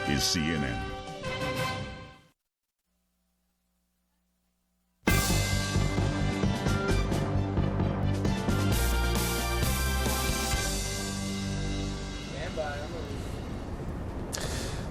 is CNN.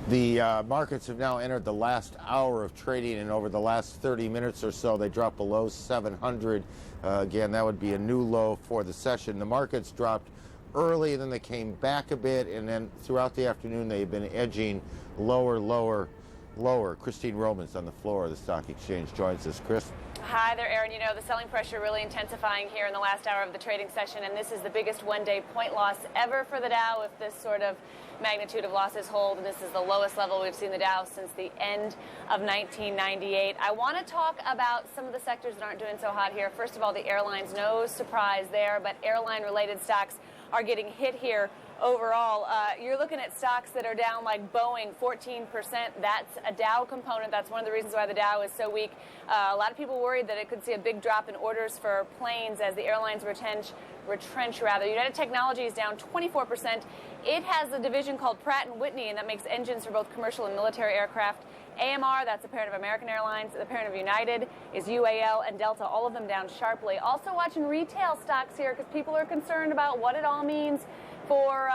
The markets have now entered the last hour of trading, and over the last 30 minutes or so, they dropped below 700. Again, that would be a new low for the session. The markets dropped early, and then they came back a bit, and then throughout the afternoon, they've been edging lower, lower, lower. Christine Romans on the floor of the stock exchange joins us. Chris? Hi there, Aaron. You know, the selling pressure really intensifying here in the last hour of the trading session, and this is the biggest one-day point loss ever for the Dow if this sort of magnitude of losses hold, and this is the lowest level we've seen the Dow since the end of 1998. I want to talk about some of the sectors that aren't doing so hot here. First of all, the airlines, no surprise there, but airline-related stocks are getting hit here overall. You're looking at stocks that are down like Boeing, 14%. That's a Dow component. That's one of the reasons why the Dow is so weak. A lot of people worried that it could see a big drop in orders for planes as the airlines retrench. United Technologies down 24%. It has a division called Pratt & Whitney, and that makes engines for both commercial and military aircraft. AMR, that's a parent of American Airlines. The parent of United is UAL and Delta, all of them down sharply. Also watching retail stocks here because people are concerned about what it all means for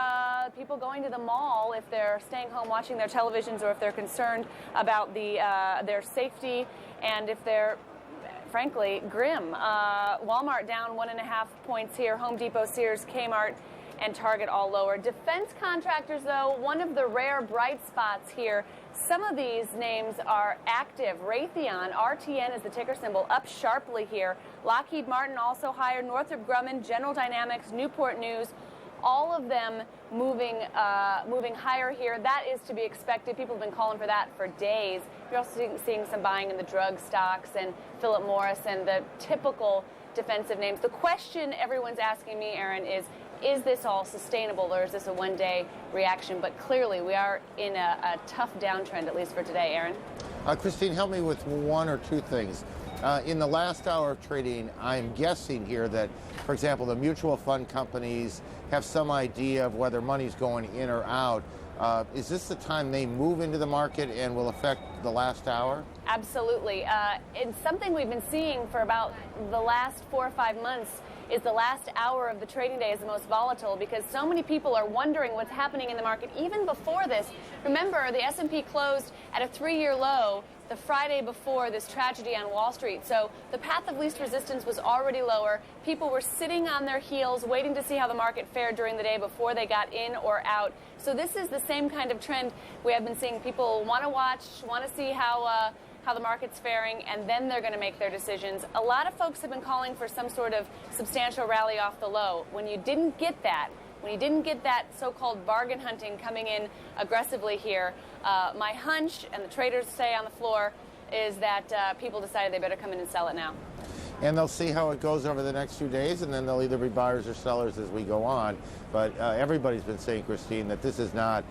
people going to the mall if they're staying home watching their televisions, or if they're concerned about their safety, and if they're frankly grim. Walmart down 1.5 points here. Home Depot, Sears, Kmart, and Target all lower. Defense contractors, though, one of the rare bright spots here. Some of these names are active. Raytheon, RTN is the ticker symbol, up sharply here. Lockheed Martin also higher. Northrop Grumman, General Dynamics, Newport News, all of them moving higher here. That is to be expected. People have been calling for that for days. You're also seeing some buying in the drug stocks and Philip Morris and the typical defensive names. The question everyone's asking me, Aaron, is this all sustainable, or is this a one-day reaction? But clearly we are in a tough downtrend, at least for today, Aaron. Christine, help me with one or two things. In the last hour of trading, I'm guessing here that, for example, the mutual fund companies have some idea of whether money's going in or out. Is this the time they move into the market and will affect the last hour? Absolutely. It's something we've been seeing for about the last 4 or 5 months. Is the last hour of the trading day is the most volatile because so many people are wondering what's happening in the market even before this. Remember, the S&P closed at a 3-year low the Friday before this tragedy on Wall Street. So the path of least resistance was already lower. People were sitting on their heels waiting to see how the market fared during the day before they got in or out. So this is the same kind of trend we have been seeing. People want to watch, want to see how the market's faring, and then they're going to make their decisions. A lot of folks have been calling for some sort of substantial rally off the low. When you didn't get that so-called bargain hunting coming in aggressively here, my hunch, and the traders say on the floor, is that people decided they better come in and sell it now. And they'll see how it goes over the next few days, and then they'll either be buyers or sellers as we go on. But everybody's been saying, Christine, that this is not,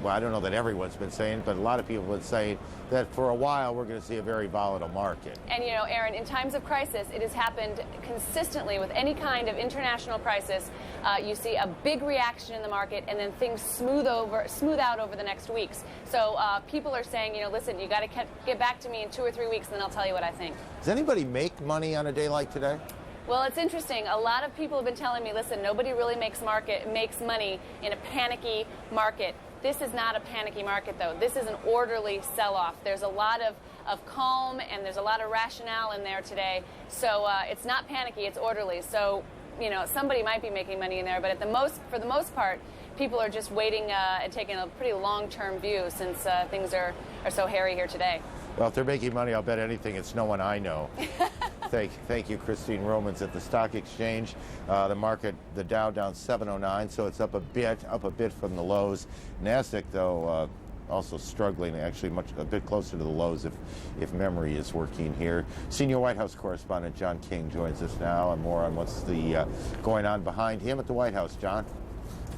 well, I don't know that everyone's been saying, but a lot of people have been saying that for a while we're going to see a very volatile market. And, you know, Aaron, in times of crisis, it has happened consistently with any kind of international crisis. You see a big reaction in the market, and then things smooth out over the next weeks. So people are saying, you know, listen, you got to get back to me in 2 or 3 weeks, and then I'll tell you what I think. Does anybody make money on a day like today? Well, it's interesting. A lot of people have been telling me, listen, nobody really makes money in a panicky market. This is not a panicky market, though. This is an orderly sell-off. There's a lot of calm, and there's a lot of rationale in there today. So it's not panicky, it's orderly. So, you know, somebody might be making money in there, but for the most part, people are just waiting and taking a pretty long-term view since things are so hairy here today. Well, if they're making money, I'll bet anything it's no one I know. Thank you, Christine Romans at the stock exchange. The market, the Dow down 709, so it's up a bit from the lows. NASDAQ, though, also struggling, actually a bit closer to the lows if memory is working here. Senior White House correspondent John King joins us now, and more on what's going on behind him at the White House. John?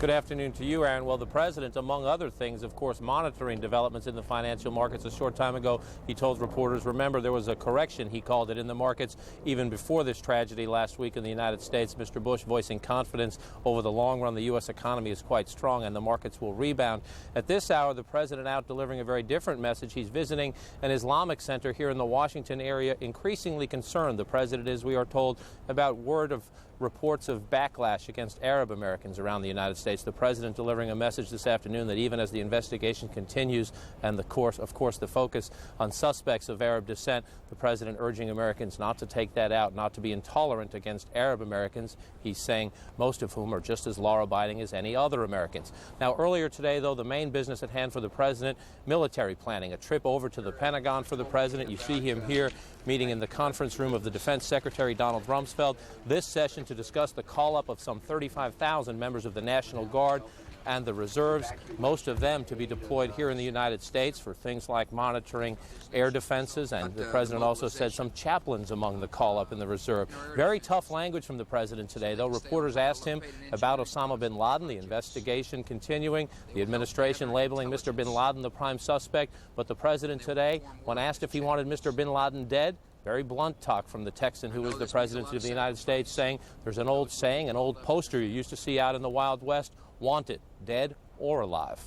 Good afternoon to you, Aaron. Well, the president, among other things, of course, monitoring developments in the financial markets. A short time ago, he told reporters, remember, there was a correction, he called it, in the markets even before this tragedy last week in the United States. Mr. Bush voicing confidence over the long run. The U.S. economy is quite strong and the markets will rebound. At this hour, the president out delivering a very different message. He's visiting an Islamic center here in the Washington area, increasingly concerned, the president is, we are told, about reports of backlash against Arab Americans around the United States. The president delivering a message this afternoon that even as the investigation continues and of course the focus on suspects of Arab descent, the president urging Americans not to take that out, not to be intolerant against Arab Americans. He's saying most of whom are just as law-abiding as any other Americans. Now, earlier today, though, the main business at hand for the president, military planning, a trip over to the Pentagon for the president. You see him here meeting in the conference room of the Defense Secretary Donald Rumsfeld. This session to discuss the call-up of some 35,000 members of the National Guard and the reserves, most of them to be deployed here in the United States for things like monitoring air defenses, and the president also said some chaplains among the call-up in the reserve. Very tough language from the president today, though. Reporters asked him about Osama bin Laden, the investigation continuing, the administration labeling Mr. bin Laden the prime suspect, but the president today, when asked if he wanted Mr. bin Laden dead, very blunt talk from the Texan who was the president of the United States, saying there's an old saying, an old poster you used to see out in the Wild West, wanted, dead or alive.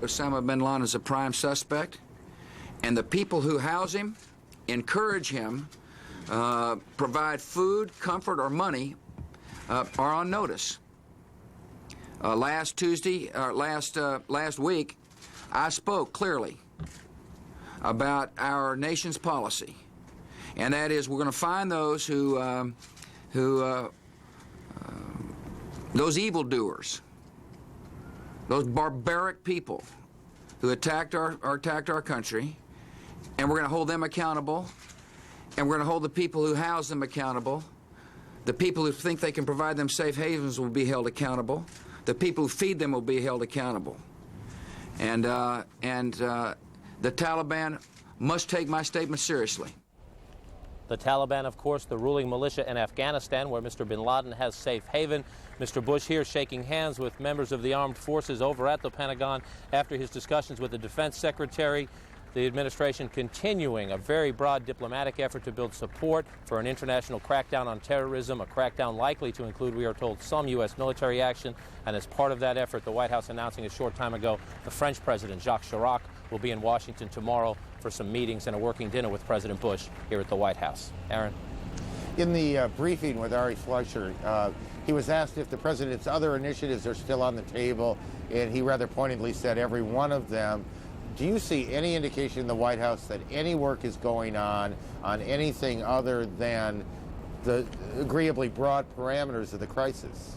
Osama bin Laden is a prime suspect, and the people who house him, encourage him, provide food, comfort, or money are on notice. Last week, I spoke clearly about our nation's policy, and that is we're going to find those those evildoers, those barbaric people who attacked our country, and we're going to hold them accountable, and we're going to hold the people who house them accountable. The people who think they can provide them safe havens will be held accountable. The people who feed them will be held accountable. And the Taliban must take my statement seriously. The Taliban, of course, the ruling militia in Afghanistan, where Mr. bin Laden has safe haven. Mr. Bush here shaking hands with members of the armed forces over at the Pentagon after his discussions with the Defense Secretary. The administration continuing a very broad diplomatic effort to build support for an international crackdown on terrorism, a crackdown likely to include, we are told, some U.S. military action. And as part of that effort, the White House announcing a short time ago the French President, Jacques Chirac, will be in Washington tomorrow for some meetings and a working dinner with President Bush here at the White House. Aaron? In the briefing with Ari Fleischer, he was asked if the president's other initiatives are still on the table, and he rather pointedly said every one of them. Do you see any indication in the White House that any work is going on anything other than the agreeably broad parameters of the crisis?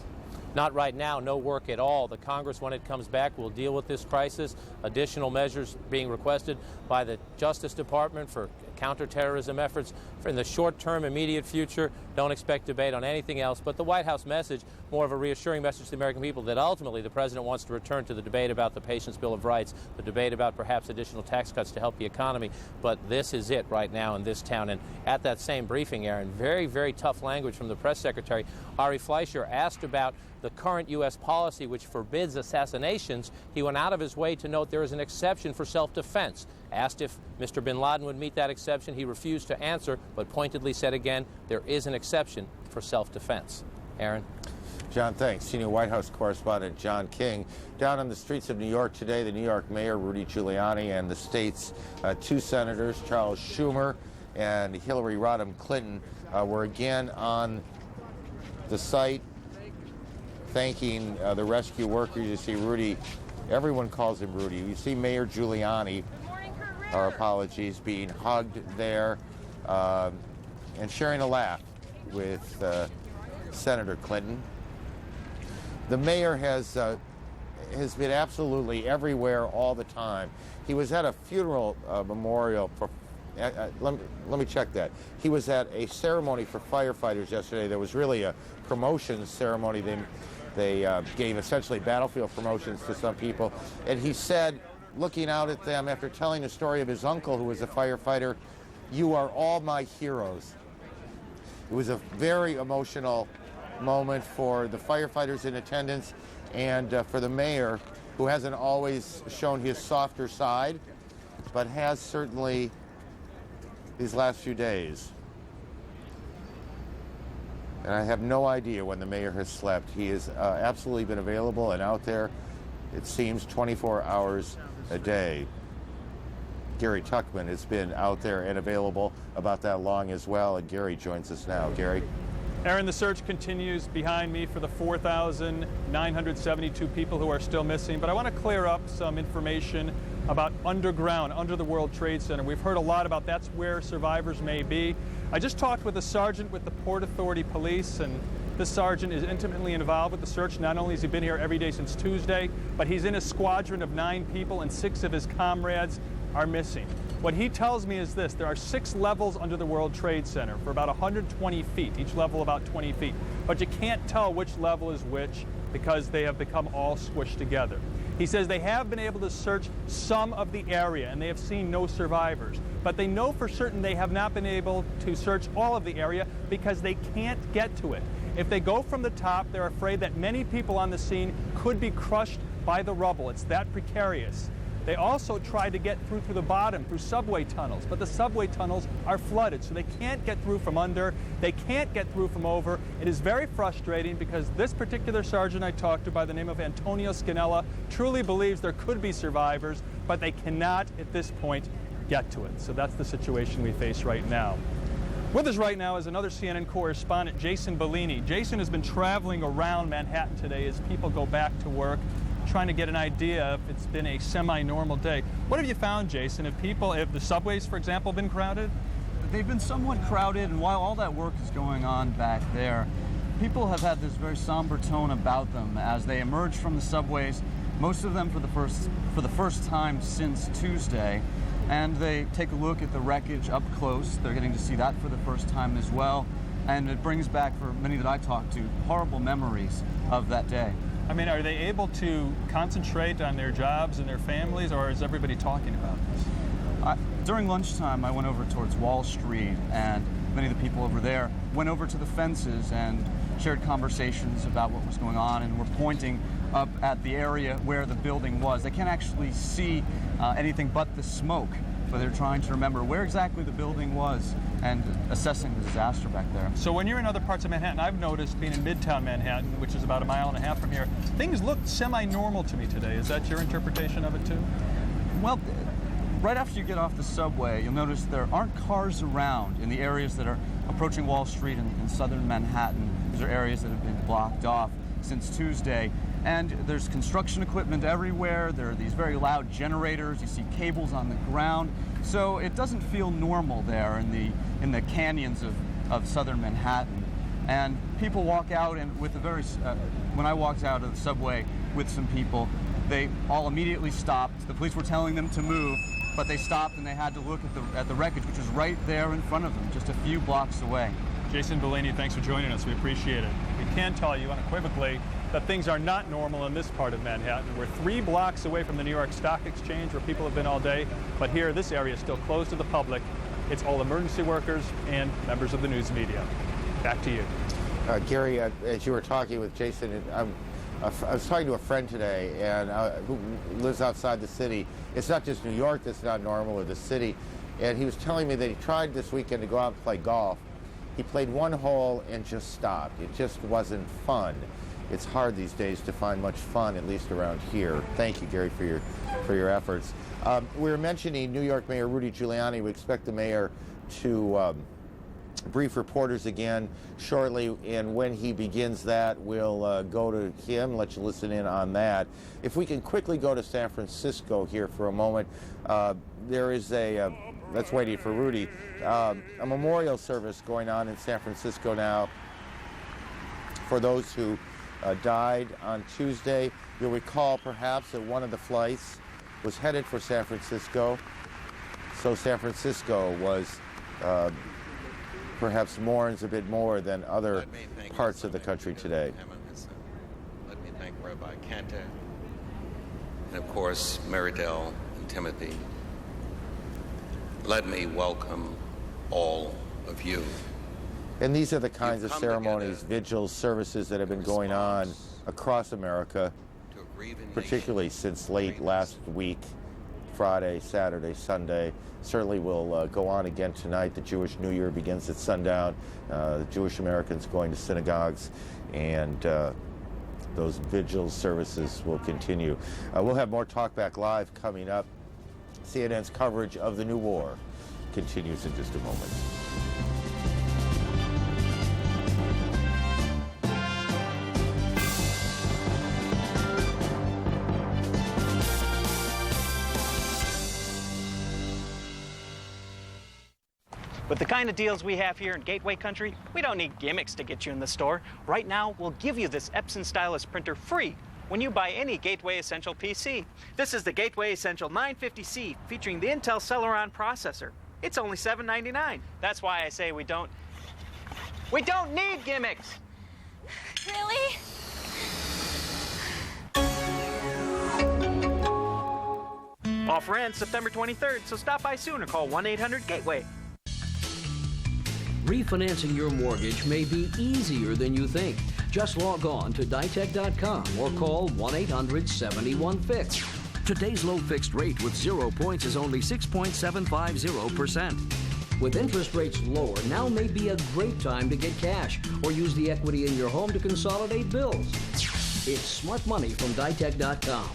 Not right now, no work at all. The Congress, when it comes back, will deal with this crisis. Additional measures being requested by the Justice Department for counterterrorism efforts. In the short-term, immediate future, don't expect debate on anything else. But the White House message, more of a reassuring message to the American people that ultimately the president wants to return to the debate about the Patient's Bill of Rights, the debate about perhaps additional tax cuts to help the economy. But this is it right now in this town. And at that same briefing, Aaron, very, very tough language from the press secretary. Ari Fleischer asked about the current U.S. policy which forbids assassinations. He went out of his way to note there is an exception for self-defense. Asked if Mr. bin Laden would meet that exception. He refused to answer, but pointedly said again, there is an exception for self-defense. Aaron? John, thanks. Senior White House correspondent John King. Down on the streets of New York today, the New York Mayor, Rudy Giuliani, and the state's two senators, Charles Schumer and Hillary Rodham Clinton, were again on the site thanking the rescue workers. You see Rudy, everyone calls him Rudy. You see Mayor Giuliani, our apologies, being hugged there and sharing a laugh with Senator Clinton. The mayor has been absolutely everywhere all the time. He was at a funeral memorial for, let me check that. He was at a ceremony for firefighters yesterday. There was really a promotions ceremony. They gave essentially battlefield promotions to some people. And he said, looking out at them after telling the story of his uncle who was a firefighter, "You are all my heroes." It was a very emotional moment for the firefighters in attendance and for the mayor, who hasn't always shown his softer side, but has certainly these last few days. And I have no idea when the mayor has slept. He has absolutely been available and out there, it seems, 24 hours a day. Gary Tuckman has been out there and available about that long as well, and Gary joins us now. Gary? Aaron, the search continues behind me for the 4,972 people who are still missing, but I want to clear up some information about underground, under the World Trade Center. We've heard a lot about that's where survivors may be. I just talked with a sergeant with the Port Authority Police, and this sergeant is intimately involved with the search. Not only has he been here every day since Tuesday, but he's in a squadron of 9 people, and 6 of his comrades are missing. What he tells me is this: there are 6 levels under the World Trade Center for about 120 feet, each level about 20 feet. But you can't tell which level is which because they have become all squished together. He says they have been able to search some of the area and they have seen no survivors. But they know for certain they have not been able to search all of the area because they can't get to it. If they go from the top, they're afraid that many people on the scene could be crushed by the rubble. It's that precarious. They also tried to get through the bottom, through subway tunnels, but the subway tunnels are flooded, so they can't get through from under, they can't get through from over. It is very frustrating because this particular sergeant I talked to by the name of Antonio Scanella truly believes there could be survivors, but they cannot at this point get to it. So that's the situation we face right now. With us right now is another CNN correspondent, Jason Bellini. Jason has been traveling around Manhattan today as people go back to work, trying to get an idea if it's been a semi-normal day. What have you found, Jason? Have the subways, for example, been crowded? They've been somewhat crowded, and while all that work is going on back there, people have had this very somber tone about them as they emerge from the subways, most of them for the first time since Tuesday, and they take a look at the wreckage up close. They're getting to see that for the first time as well, and it brings back, for many that I talk to, horrible memories of that day. I mean, are they able to concentrate on their jobs and their families, or is everybody talking about this? During lunchtime, I went over towards Wall Street, and many of the people over there went over to the fences and shared conversations about what was going on, and were pointing up at the area where the building was. They can't actually see anything but the smoke, but they're trying to remember where exactly the building was and assessing the disaster back there. So when you're in other parts of Manhattan, I've noticed being in Midtown Manhattan, which is about 1.5 miles from here, things look semi-normal to me today. Is that your interpretation of it too? Well, right after you get off the subway, you'll notice there aren't cars around in the areas that are approaching Wall Street in southern Manhattan. These are areas that have been blocked off since Tuesday. And there's construction equipment everywhere. There are these very loud generators. You see cables on the ground. So it doesn't feel normal there in the canyons of southern Manhattan. And people walk out, and with a when I walked out of the subway with some people, they all immediately stopped. The police were telling them to move, but they stopped and they had to look at the wreckage, which was right there in front of them, just a few blocks away. Jason Bellini, thanks for joining us. We appreciate it. We can tell you unequivocally that things are not normal in this part of Manhattan. We're 3 blocks away from the New York Stock Exchange, where people have been all day, but here, this area is still closed to the public. It's all emergency workers and members of the news media. Back to you. Gary, as you were talking with Jason, I was talking to a friend today and who lives outside the city. It's not just New York that's not normal, or the city. And he was telling me that he tried this weekend to go out and play golf. He played 1 hole and just stopped. It just wasn't fun. It's hard these days to find much fun, at least around here. Thank you, Gary, for your efforts. We were mentioning New York Mayor Rudy Giuliani. We expect the mayor to brief reporters again shortly, and when he begins that, we'll go to him, let you listen in on that. If we can quickly go to San Francisco here for a moment, there is that's waiting for Rudy, a memorial service going on in San Francisco now for those who died on Tuesday. You'll recall perhaps that one of the flights was headed for San Francisco, so San Francisco was perhaps mourns a bit more than other parts of the country today. Let me thank Rabbi Cantor, and of course Meridell and Timothy. Let me welcome all of you And these are the kinds of ceremonies, vigils, services that have been going on across America, particularly since late last week, Friday, Saturday, Sunday. Certainly will go on again tonight. The Jewish New Year begins at sundown. The Jewish Americans going to synagogues, and those vigil services will continue. We'll have more Talkback Live coming up. CNN's coverage of the new war continues in just a moment. With the kind of deals we have here in Gateway Country, we don't need gimmicks to get you in the store. Right now, we'll give you this Epson Stylus printer free when you buy any Gateway Essential PC. This is the Gateway Essential 950C featuring the Intel Celeron processor. It's only $7.99. That's why I say we don't need gimmicks. Really? Offer ends September 23rd, so stop by soon or call 1-800-GATEWAY. Refinancing your mortgage may be easier than you think. Just log on to ditech.com or call 1-800-71-FIX. Today's low fixed rate with 0 points is only 6.750%. With interest rates lower, now may be a great time to get cash or use the equity in your home to consolidate bills. It's smart money from ditech.com.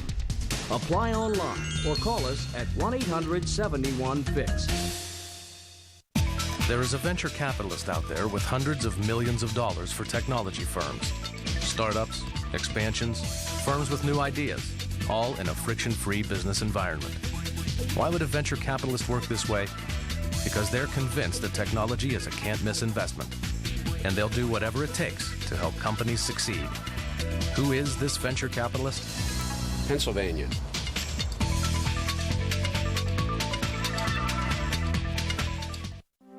Apply online or call us at 1-800-71-FIX. There is a venture capitalist out there with hundreds of millions of dollars for technology firms. Startups, expansions, firms with new ideas, all in a friction-free business environment. Why would a venture capitalist work this way? Because they're convinced that technology is a can't-miss investment, and they'll do whatever it takes to help companies succeed. Who is this venture capitalist? Pennsylvania.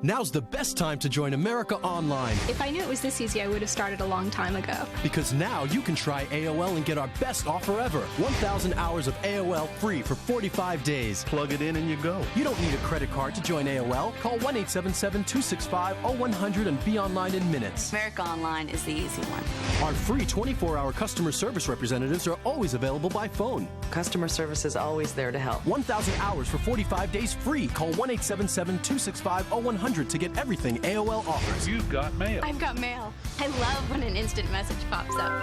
Now's the best time to join America Online. If I knew it was this easy, I would have started a long time ago. Because now you can try AOL and get our best offer ever. 1,000 hours of AOL free for 45 days. Plug it in and you go. You don't need a credit card to join AOL. Call 1-877-265-0100 and be online in minutes. America Online is the easy one. Our free 24-hour customer service representatives are always available by phone. Customer service is always there to help. 1,000 hours for 45 days free. Call 1-877-265-0100 to get everything AOL offers. You've got mail. I've got mail. I love when an instant message pops up.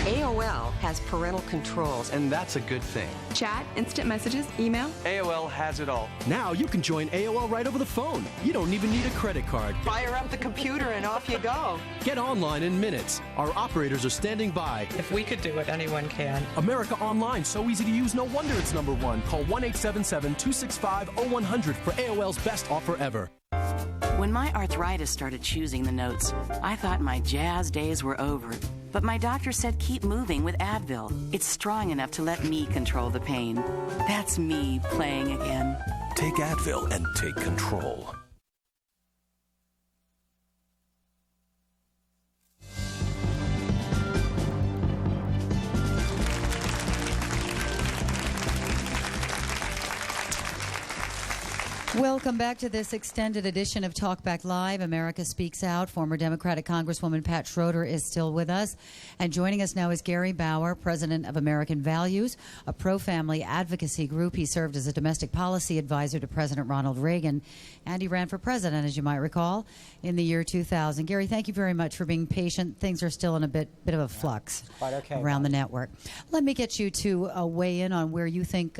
AOL has parental controls, and that's a good thing. Chat, instant messages, email. AOL has it all. Now you can join AOL right over the phone. You don't even need a credit card. Fire up the computer and off you go. Get online in minutes. Our operators are standing by. If we could do it, anyone can. America Online, so easy to use, no wonder it's number one. Call 1-877-265-0100 for AOL's best offer ever. When my arthritis started choosing the notes, I thought my jazz days were over. But my doctor said keep moving with Advil. It's strong enough to let me control the pain. That's me playing again. Take Advil and take control. Welcome back to this extended edition of Talkback Live. America Speaks Out. Former Democratic Congresswoman Pat Schroeder is still with us. And joining us now is Gary Bauer, president of American Values, a pro-family advocacy group. He served as a domestic policy advisor to President Ronald Reagan, and he ran for president, as you might recall, in the year 2000. Gary, thank you very much for being patient. Things are still in a bit of a flux around the network. Let me get you to weigh in on where you think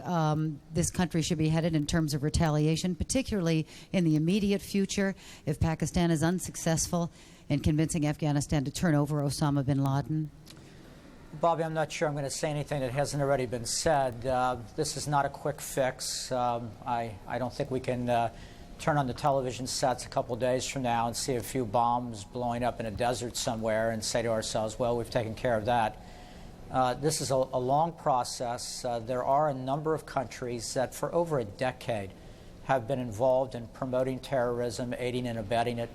this country should be headed in terms of retaliation, particularly in the immediate future if Pakistan is unsuccessful in convincing Afghanistan to turn over Osama bin Laden? Bobby, I'm not sure I'm going to say anything that hasn't already been said. This is not a quick fix. I don't think we can turn on the television sets a couple days from now and see a few bombs blowing up in a desert somewhere and say to ourselves, well, we've taken care of that. This is a long process. There are a number of countries that for over a decade have been involved in promoting terrorism, aiding and abetting it.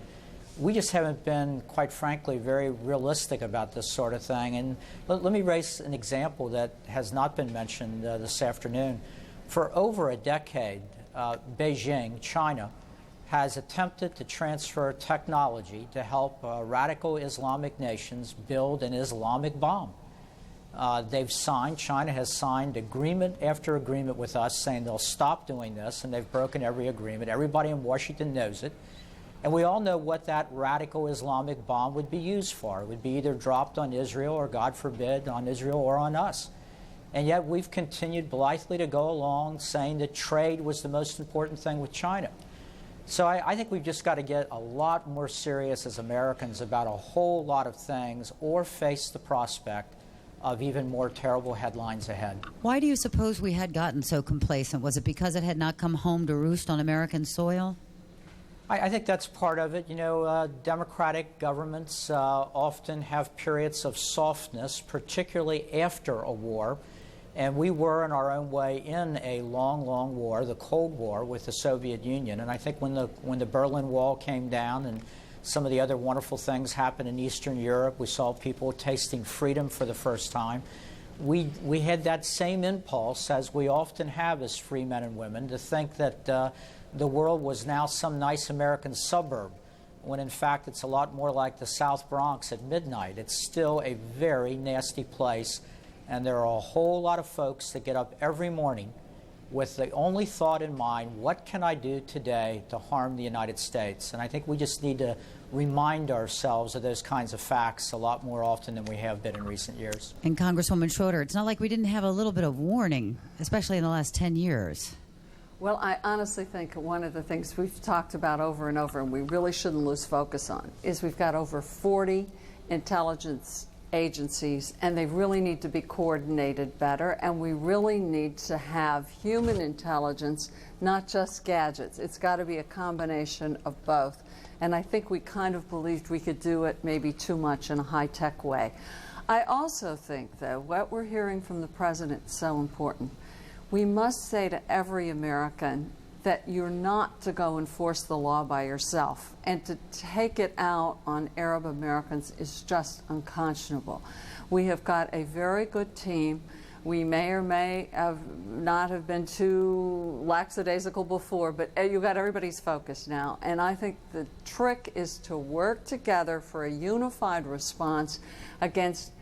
We just haven't been, quite frankly, very realistic about this sort of thing. And let me raise an example that has not been mentioned this afternoon. For over a decade, Beijing, China, has attempted to transfer technology to help radical Islamic nations build an Islamic bomb. China has signed agreement after agreement with us saying they'll stop doing this, and they've broken every agreement. Everybody in Washington knows it. And we all know what that radical Islamic bomb would be used for. It would be either dropped on Israel or, God forbid, on Israel or on us. And yet we've continued blithely to go along saying that trade was the most important thing with China. So I think we've just got to get a lot more serious as Americans about a whole lot of things, or face the prospect of even more terrible headlines ahead. Why do you suppose we had gotten so complacent? Was it because it had not come home to roost on American soil? I think that's part of it. You know, democratic governments often have periods of softness, particularly after a war. And we were, in our own way, in a long, long war, the Cold War, with the Soviet Union. And I think when the Berlin Wall came down and some of the other wonderful things happened in Eastern Europe, we saw people tasting freedom for the first time. We had that same impulse, as we often have as free men and women, to think that the world was now some nice American suburb, when in fact it's a lot more like the South Bronx at midnight. It's still a very nasty place, and there are a whole lot of folks that get up every morning with the only thought in mind, what can I do today to harm the United States? And I think we just need to remind ourselves of those kinds of facts a lot more often than we have been in recent years. And Congresswoman Schroeder, it's not like we didn't have a little bit of warning, especially in the last 10 years. Well, I honestly think one of the things we've talked about over and over, and we really shouldn't lose focus on, is we've got over 40 intelligence agencies, and they really need to be coordinated better, and we really need to have human intelligence, not just gadgets. It's got to be a combination of both. And I think we kind of believed we could do it maybe too much in a high-tech way. I also think, though, what we're hearing from the president is so important. We must say to every American that you're not to go enforce the law by yourself, and to take it out on Arab Americans is just unconscionable. We have got a very good team. We may or may not have been too lackadaisical before, but you've got everybody's focus now. And I think the trick is to work together for a unified response against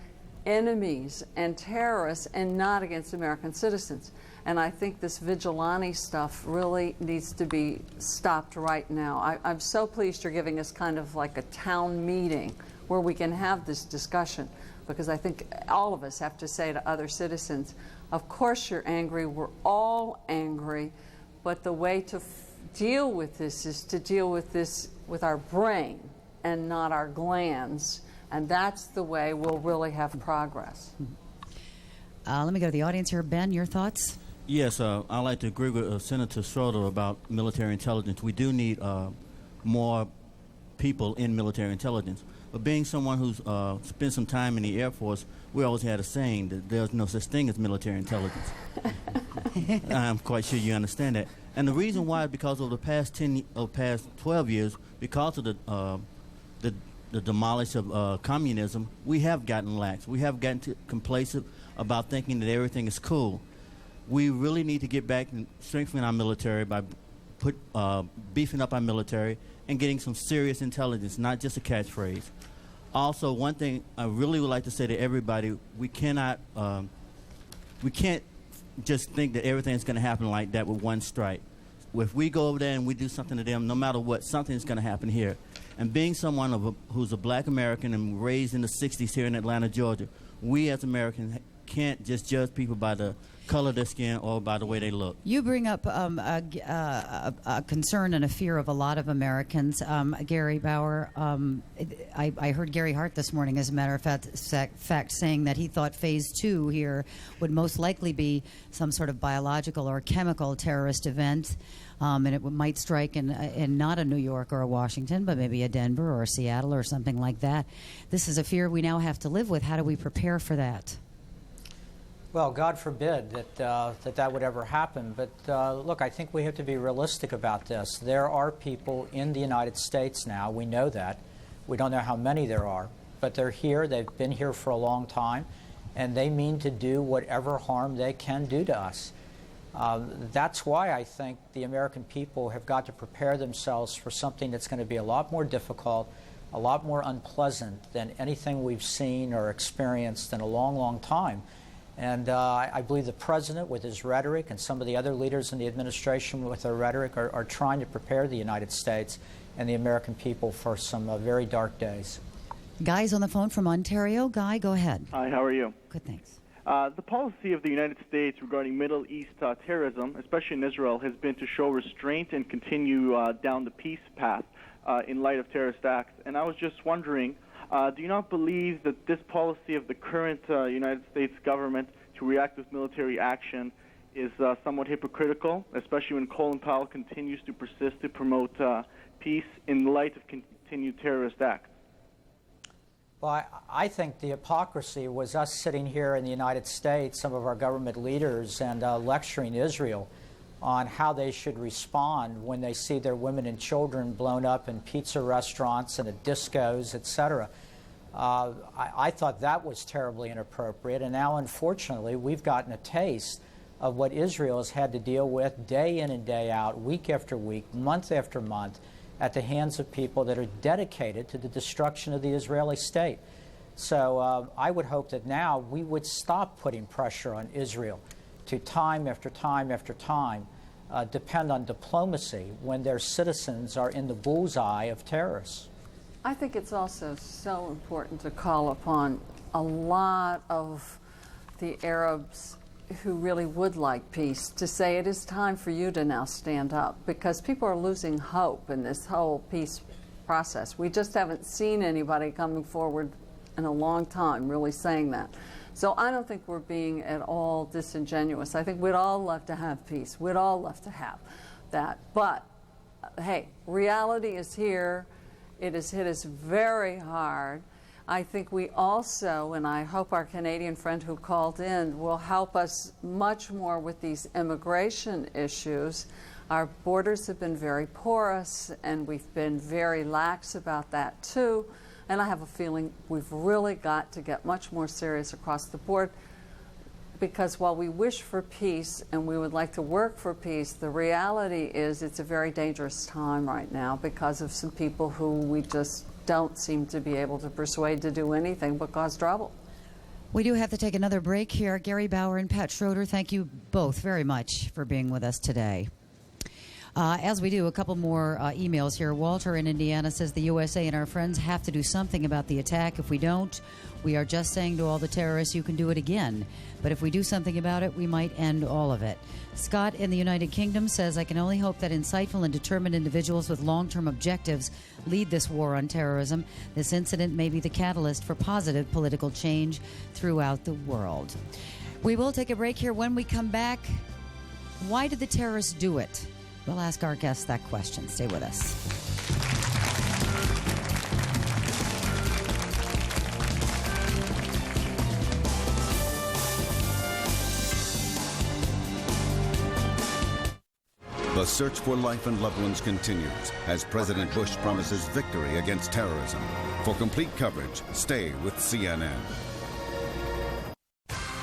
enemies and terrorists, and not against American citizens. And I think this vigilante stuff really needs to be stopped right now. I'm so pleased you're giving us kind of like a town meeting where we can have this discussion, because I think all of us have to say to other citizens, of course you're angry, we're all angry, but the way to deal with this is to deal with this with our brain and not our glands, and that's the way we'll really have progress. Let me go to the audience here. Ben, your thoughts? Yes, I'd like to agree with Senator Schroeder about military intelligence. We do need more people in military intelligence. But being someone who's spent some time in the Air Force, we always had a saying that there's no such thing as military intelligence. I'm quite sure you understand that. And the reason why is because of the past 12 years, because of the demolish of communism, we have gotten lax. We have gotten complacent about thinking that everything is cool. We really need to get back and strengthen our military by beefing up our military and getting some serious intelligence, not just a catchphrase. Also, one thing I really would like to say to everybody, we can't just think that everything's going to happen like that with one strike. If we go over there and we do something to them, no matter what, something's going to happen here. And being someone who's a black American and raised in the 60s here in Atlanta, Georgia, we as Americans can't just judge people by the color of their skin or by the way they look. You bring up a concern and a fear of a lot of Americans. Gary Bauer, I heard Gary Hart this morning, as a matter of fact, saying that he thought phase 2 here would most likely be some sort of biological or chemical terrorist event. And it might strike in not a New York or a Washington, but maybe a Denver or a Seattle or something like that. This is a fear we now have to live with. How do we prepare for that? Well, God forbid that would ever happen. But look, I think we have to be realistic about this. There are people in the United States now. We know that. We don't know how many there are. But they're here. They've been here for a long time. And they mean to do whatever harm they can do to us. That's why I think the American people have got to prepare themselves for something that's going to be a lot more difficult, a lot more unpleasant than anything we've seen or experienced in a long, long time. And I believe the President, with his rhetoric, and some of the other leaders in the administration with their rhetoric, are trying to prepare the United States and the American people for some very dark days. Guy's on the phone from Ontario. Guy, go ahead. Hi, how are you? Good, thanks. The policy of the United States regarding Middle East terrorism, especially in Israel, has been to show restraint and continue down the peace path in light of terrorist acts. And I was just wondering, do you not believe that this policy of the current United States government to react with military action is somewhat hypocritical, especially when Colin Powell continues to persist to promote peace in light of continued terrorist acts? Well, I think the hypocrisy was us sitting here in the United States, some of our government leaders, and lecturing Israel on how they should respond when they see their women and children blown up in pizza restaurants and at discos, etc. I thought that was terribly inappropriate, and now, unfortunately, we've gotten a taste of what Israel has had to deal with day in and day out, week after week, month after month, at the hands of people that are dedicated to the destruction of the Israeli state. So I would hope that now we would stop putting pressure on Israel to time after time after time depend on diplomacy when their citizens are in the bullseye of terrorists. I think it's also so important to call upon a lot of the Arabs who really would like peace to say it is time for you to now stand up, because people are losing hope in this whole peace process. We just haven't seen anybody coming forward in a long time really saying that. So I don't think we're being at all disingenuous. I think we'd all love to have peace. We'd all love to have that. But, hey, reality is here. It has hit us very hard. I think we also, and I hope our Canadian friend who called in will help us much more with these immigration issues. Our borders have been very porous, and we've been very lax about that too. And I have a feeling we've really got to get much more serious across the board, because while we wish for peace and we would like to work for peace, the reality is it's a very dangerous time right now because of some people who we just don't seem to be able to persuade to do anything but cause trouble. We do have to take another break here. Gary Bauer and Pat Schroeder, thank you both very much for being with us today. As we do, a couple more emails here. Walter in Indiana says the USA and our friends have to do something about the attack. If we don't, we are just saying to all the terrorists, you can do it again. But if we do something about it, we might end all of it. Scott in the United Kingdom says, I can only hope that insightful and determined individuals with long-term objectives lead this war on terrorism. This incident may be the catalyst for positive political change throughout the world. We will take a break here. When we come back, why did the terrorists do it? We'll ask our guests that question. Stay with us. The search for life and loved ones continues as President Bush promises victory against terrorism. For complete coverage, stay with CNN.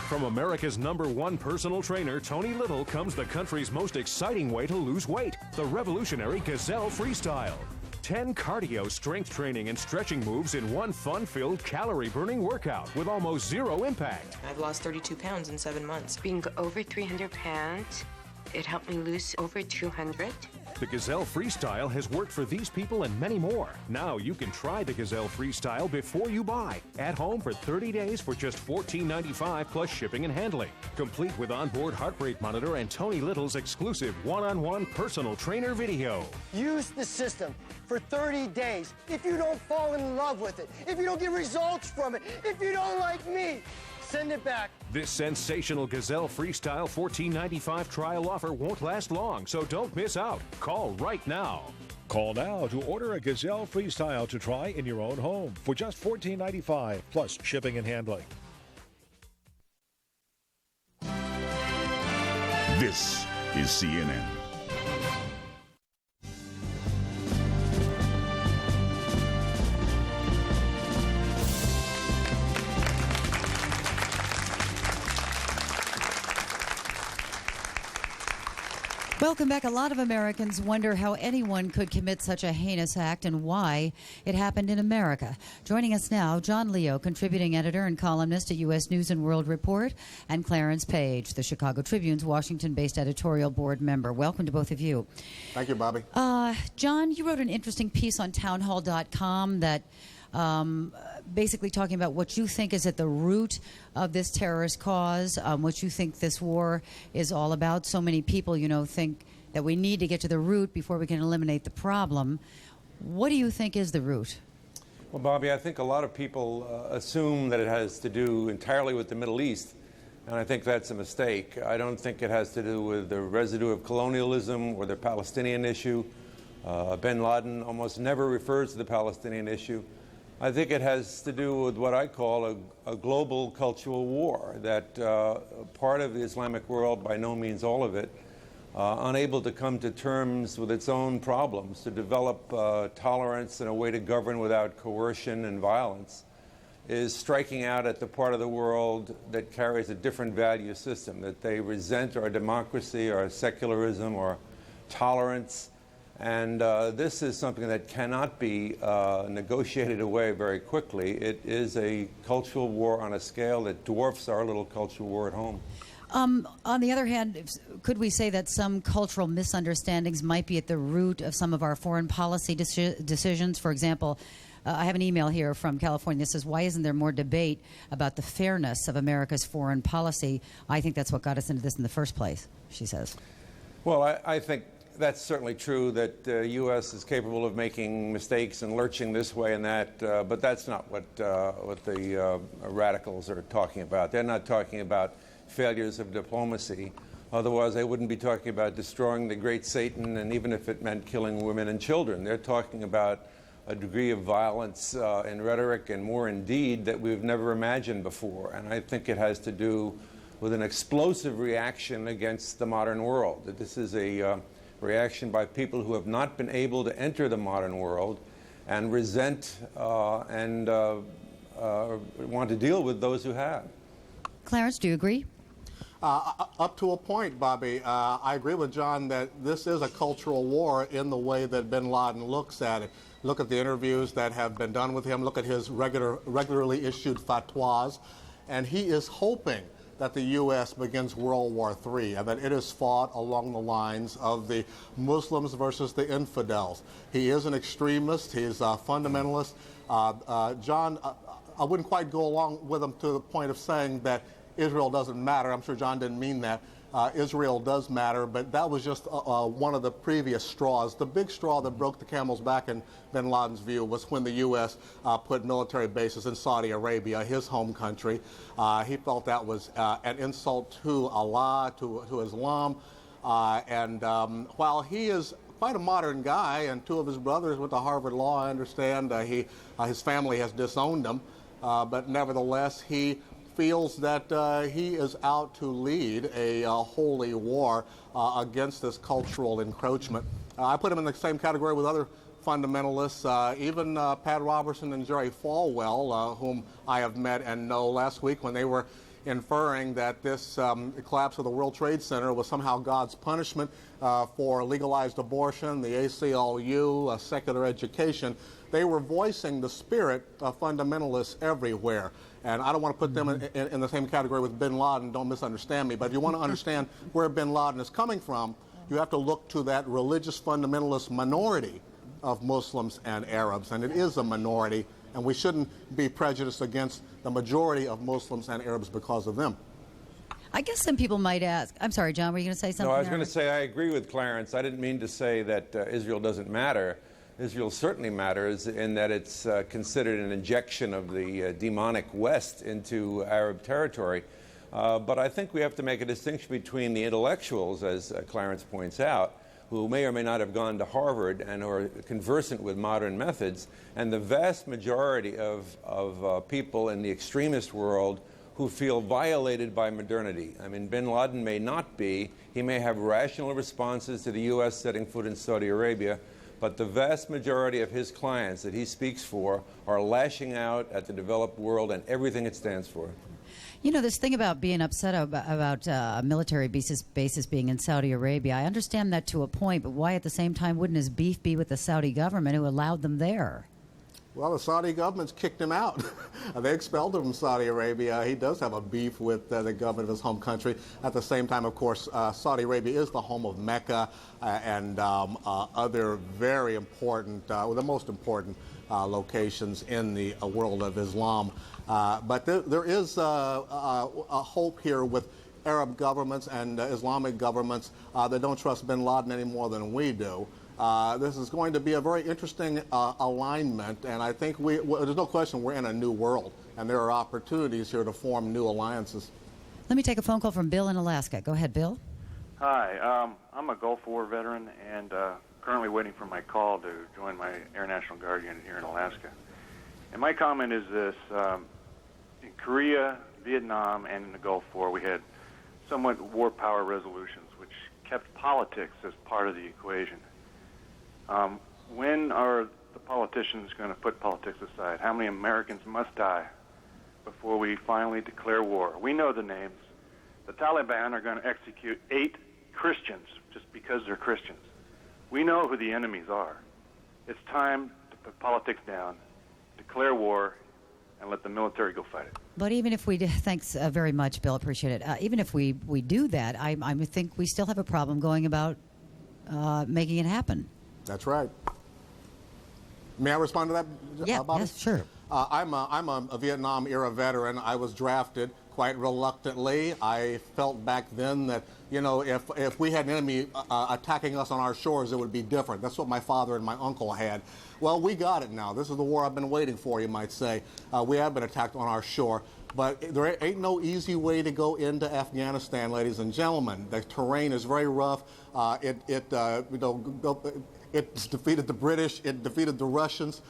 From America's #1 personal trainer, Tony Little, comes the country's most exciting way to lose weight, the revolutionary Gazelle Freestyle. 10 cardio, strength training, and stretching moves in one fun-filled, calorie-burning workout with almost zero impact. I've lost 32 pounds in 7 months. Being over 300 pounds, it helped me lose over 200. The Gazelle Freestyle has worked for these people and many more. Now you can try the Gazelle Freestyle before you buy. At home for 30 days for just $14.95 plus shipping and handling. Complete with onboard heart rate monitor and Tony Little's exclusive one-on-one personal trainer video. Use the system for 30 days. If you don't fall in love with it, if you don't get results from it, if you don't like me, send it back. This sensational Gazelle Freestyle $14.95 trial offer won't last long, so don't miss out. Call right now. Call now to order a Gazelle Freestyle to try in your own home for just $14.95 plus shipping and handling. This is CNN. Welcome back. A lot of Americans wonder how anyone could commit such a heinous act and why it happened in America. Joining us now, John Leo, contributing editor and columnist at U.S. News and World Report, and Clarence Page, the Chicago Tribune's Washington-based editorial board member. Welcome to both of you. Thank you, Bobby. John, you wrote an interesting piece on townhall.com that basically talking about what you think is at the root of this terrorist cause, what you think this war is all about. So many people, think that we need to get to the root before we can eliminate the problem. What do you think is the root? Well, Bobby, I think a lot of people assume that it has to do entirely with the Middle East, and I think that's a mistake. I don't think it has to do with the residue of colonialism or the Palestinian issue. Bin Laden almost never refers to the Palestinian issue. I think it has to do with what I call a global cultural war, that part of the Islamic world, by no means all of it, unable to come to terms with its own problems, to develop tolerance and a way to govern without coercion and violence, is striking out at the part of the world that carries a different value system, that they resent our democracy, our secularism, our tolerance. And this is something that cannot be negotiated away very quickly. It is a cultural war on a scale that dwarfs our little cultural war at home. On the other hand, could we say that some cultural misunderstandings might be at the root of some of our foreign policy decisions? For example, I have an email here from California that says, why isn't there more debate about the fairness of America's foreign policy? I think that's what got us into this in the first place, she says. Well, I think that's certainly true, that the U.S. is capable of making mistakes and lurching this way and that, but that's not what the radicals are talking about. They're not talking about failures of diplomacy. Otherwise, they wouldn't be talking about destroying the great Satan, and even if it meant killing women and children. They're talking about a degree of violence in rhetoric and more in deed that we've never imagined before. And I think it has to do with an explosive reaction against the modern world. That this is a reaction by people who have not been able to enter the modern world and resent and want to deal with those who have. Clarence, do you agree? Up to a point, Bobby. I agree with John that this is a cultural war in the way that bin Laden looks at it. Look at the interviews that have been done with him. Look at his regularly issued fatwas. And he is hoping that the U.S. begins World War III and that it is fought along the lines of the Muslims versus the infidels. He is an extremist. He is a fundamentalist. John, I wouldn't quite go along with him to the point of saying that Israel doesn't matter. I'm sure John didn't mean that. Israel does matter, but that was just one of the previous straws. The big straw that broke the camel's back in bin Laden's view was when the U.S. Put military bases in Saudi Arabia, his home country. He felt that was an insult to Allah, to Islam. While he is quite a modern guy, and two of his brothers went to Harvard Law, I understand, his family has disowned him, but nevertheless, he feels that he is out to lead a holy war against this cultural encroachment. I put him in the same category with other fundamentalists, even Pat Robertson and Jerry Falwell, whom I have met and know last week when they were inferring that this collapse of the World Trade Center was somehow God's punishment for legalized abortion, the ACLU, secular education. They were voicing the spirit of fundamentalists everywhere. And I don't want to put them in the same category with bin Laden, don't misunderstand me, but if you want to understand where bin Laden is coming from, you have to look to that religious fundamentalist minority of Muslims and Arabs, and it is a minority, and we shouldn't be prejudiced against the majority of Muslims and Arabs because of them. I guess some people might ask, I'm sorry, John, were you going to say something? No, I was going to say I agree with Clarence. I didn't mean to say that Israel doesn't matter. Israel certainly matters in that it's considered an injection of the demonic West into Arab territory. But I think we have to make a distinction between the intellectuals, as Clarence points out, who may or may not have gone to Harvard and are conversant with modern methods, and the vast majority of people in the extremist world who feel violated by modernity. I mean, bin Laden may not be. He may have rational responses to the U.S. setting foot in Saudi Arabia, but the vast majority of his clients that he speaks for are lashing out at the developed world and everything it stands for. You know, this thing about being upset about military bases being in Saudi Arabia, I understand that to a point, but why at the same time wouldn't his beef be with the Saudi government who allowed them there? Well, the Saudi government's kicked him out. They expelled him from Saudi Arabia. He does have a beef with the government of his home country. At the same time, of course, Saudi Arabia is the home of Mecca and other very important, the most important locations in the world of Islam. But there is a hope here with Arab governments and Islamic governments that don't trust bin Laden any more than we do. This is going to be a very interesting alignment, and I think there's no question we're in a new world, and there are opportunities here to form new alliances. Let me take a phone call from Bill in Alaska. Go ahead, Bill. Hi, I'm a Gulf War veteran and currently waiting for my call to join my Air National Guard unit here in Alaska. And my comment is this, in Korea, Vietnam, and in the Gulf War, we had somewhat war power resolutions, which kept politics as part of the equation. When are the politicians going to put politics aside? How many Americans must die before we finally declare war? We know the names. The Taliban are going to execute 8 Christians just because they're Christians. We know who the enemies are. It's time to put politics down, declare war, and let the military go fight it. But even if we do, thanks very much, Bill, appreciate it. Even if we do that, I think we still have a problem going about making it happen. That's right. May I respond to that, Yeah, Bobby? yes, sure. I'm a Vietnam-era veteran. I was drafted quite reluctantly. I felt back then that, you know, if we had an enemy attacking us on our shores, it would be different. That's what my father and my uncle had. Well, we got it now. This is the war I've been waiting for, you might say. We have been attacked on our shore. But there ain't no easy way to go into Afghanistan, ladies and gentlemen. The terrain is very rough. It's defeated the British. It defeated the Russians.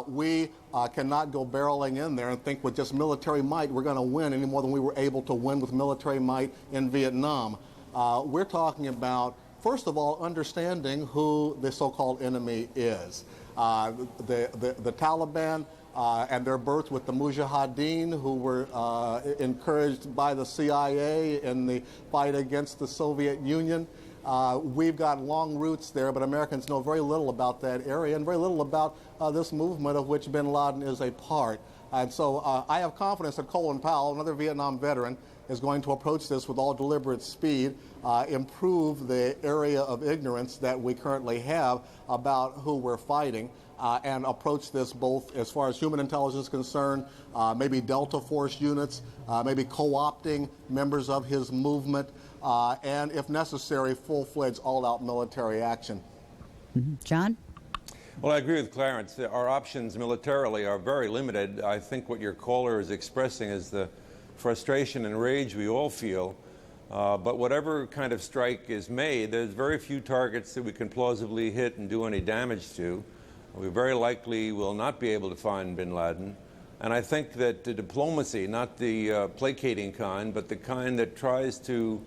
We cannot go barreling in there and think with just military might we're going to win any more than we were able to win with military might in Vietnam. We're talking about, first of all, understanding who the so-called enemy is. The Taliban and their birth with the Mujahideen, who were encouraged by the CIA in the fight against the Soviet Union. We've got long roots there, but Americans know very little about that area and very little about this movement of which bin Laden is a part. And so I have confidence that Colin Powell, another Vietnam veteran, is going to approach this with all deliberate speed, improve the area of ignorance that we currently have about who we're fighting, and approach this both as far as human intelligence is concerned, maybe Delta Force units, maybe co-opting members of his movement, and if necessary, full-fledged all-out military action. Mm-hmm. John? Well, I agree with Clarence. Our options militarily are very limited. I think what your caller is expressing is the frustration and rage we all feel. But whatever kind of strike is made, there's very few targets that we can plausibly hit and do any damage to. We very likely will not be able to find bin Laden. And I think that the diplomacy, not the placating kind, but the kind that tries to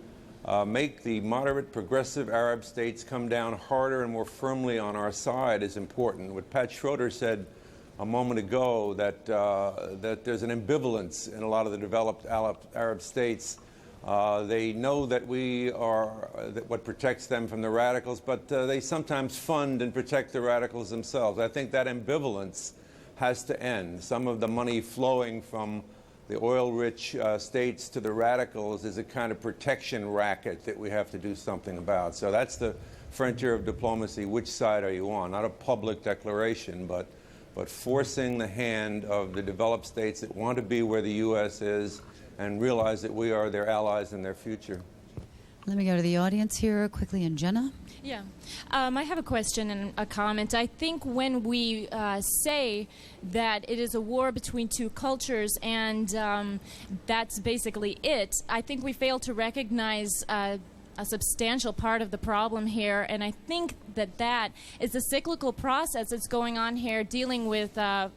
make the moderate progressive Arab states come down harder and more firmly on our side is important. What Pat Schroeder said a moment ago, that there's an ambivalence in a lot of the developed Arab states. They know that we are what protects them from the radicals, but they sometimes fund and protect the radicals themselves. I think that ambivalence has to end. Some of the money flowing from the oil-rich states to the radicals is a kind of protection racket that we have to do something about. So that's the frontier of diplomacy. Which side are you on? Not a public declaration, but forcing the hand of the developed states that want to be where the U.S. is and realize that we are their allies in their future. Let me go to the audience here quickly. And Jenna? Yeah. I have a question and a comment. I think when we say that it is a war between two cultures and that's basically it, I think we fail to recognize a substantial part of the problem here, and I think that is the cyclical process that's going on here, dealing with a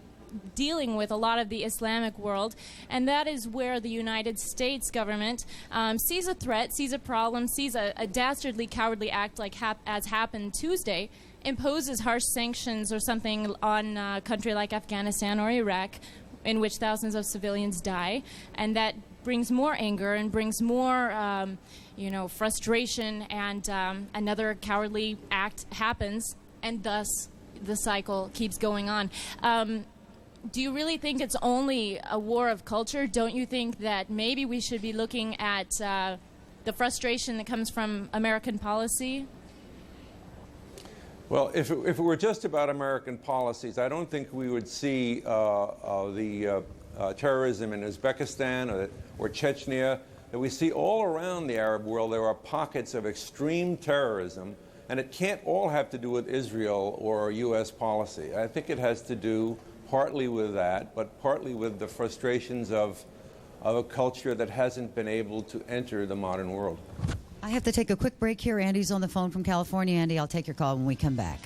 lot of the Islamic world, and that is where the United States government sees a threat, sees a problem, sees a dastardly, cowardly act like as happened Tuesday, imposes harsh sanctions or something on a country like Afghanistan or Iraq, in which thousands of civilians die, and that brings more anger and brings more, frustration, and another cowardly act happens, and thus the cycle keeps going on. Do you really think it's only a war of culture? Don't you think that maybe we should be looking at the frustration that comes from American policy? Well, if it were just about American policies, I don't think we would see the terrorism in Uzbekistan or Chechnya that we see all around the Arab world. There are pockets of extreme terrorism, and it can't all have to do with Israel or U.S. policy. I think it has to do partly with that, but partly with the frustrations of a culture that hasn't been able to enter the modern world. I have to take a quick break here. Andy's on the phone from California. Andy, I'll take your call when we come back.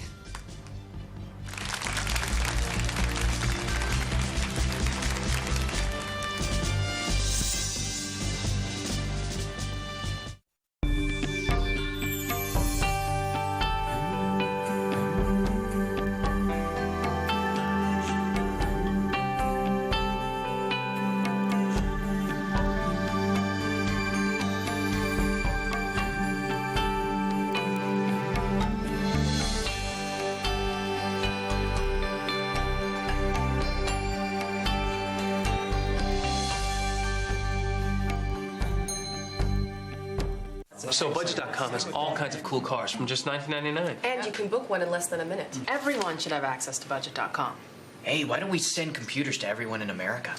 So Budget.com has all kinds of cool cars from just $19.99. And you can book one in less than a minute. Everyone should have access to Budget.com. Hey, why don't we send computers to everyone in America?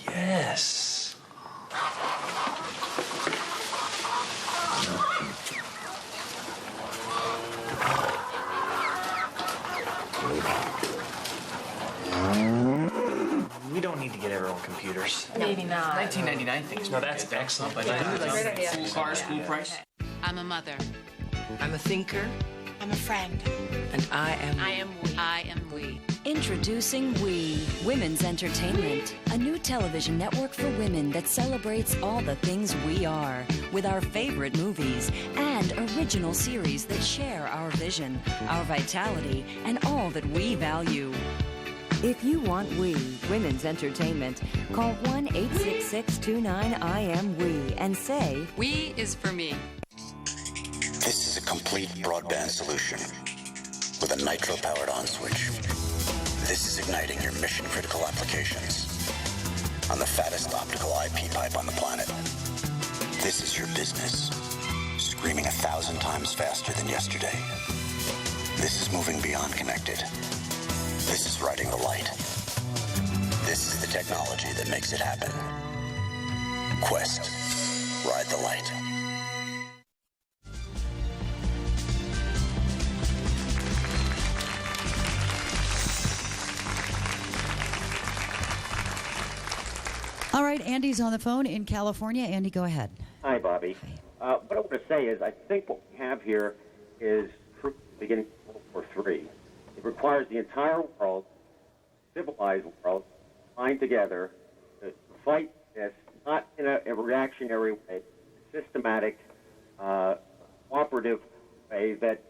Yes. We don't need to get everyone computers. Maybe not. 1999 things. No, that's excellent. But Great idea. Cool cars, cool price. I'm a mother. I'm a thinker. I'm a friend. And I am we. I am we. Introducing We, Women's Entertainment, a new television network for women that celebrates all the things we are, with our favorite movies and original series that share our vision, our vitality, and all that we value. If you want We, Women's Entertainment, call 1-866-29-IM-WE and say, We is for me. This is a complete broadband solution with a nitro-powered on switch. This is igniting your mission-critical applications on the fattest optical IP pipe on the planet. This is your business, screaming 1,000 times faster than yesterday. This is moving beyond connected. This is riding the light. This is the technology that makes it happen. Quest. Ride the light. All right, Andy's on the phone in California. Andy, go ahead. Hi, Bobby. What I want to say is I think what we have here is beginning of World War III. It requires the entire world, civilized world, bind together to fight this, not in a reactionary way, systematic, cooperative way that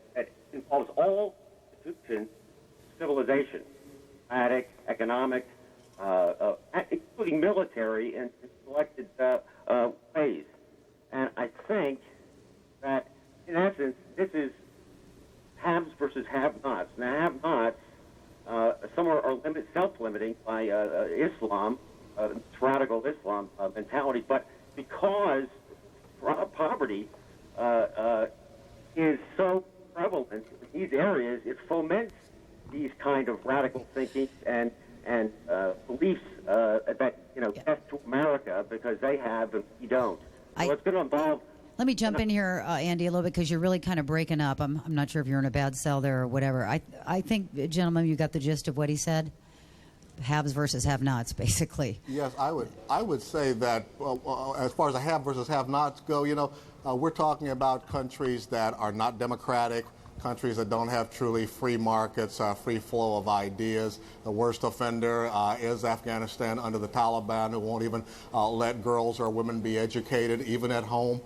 involves all institutions, civilization, diplomatic, economic, including military in selected ways. And I think that, in essence, this is haves versus have-nots. Now, have-nots, some are self-limiting by Islam, radical Islam mentality, but because poverty is so prevalent in these areas, it foments these kind of radical thinking and beliefs that, best to America because they have and we don't. So it's going to involve... Let me jump in here, Andy, a little bit because you're really kind of breaking up. I'm not sure if you're in a bad cell there or whatever. I think, gentlemen, you got the gist of what he said? Haves versus have-nots, basically. Yes, I would say that as far as the have versus have-nots go, we're talking about countries that are not democratic, countries that don't have truly free markets, free flow of ideas. The worst offender is Afghanistan under the Taliban, who won't even let girls or women be educated, even at home.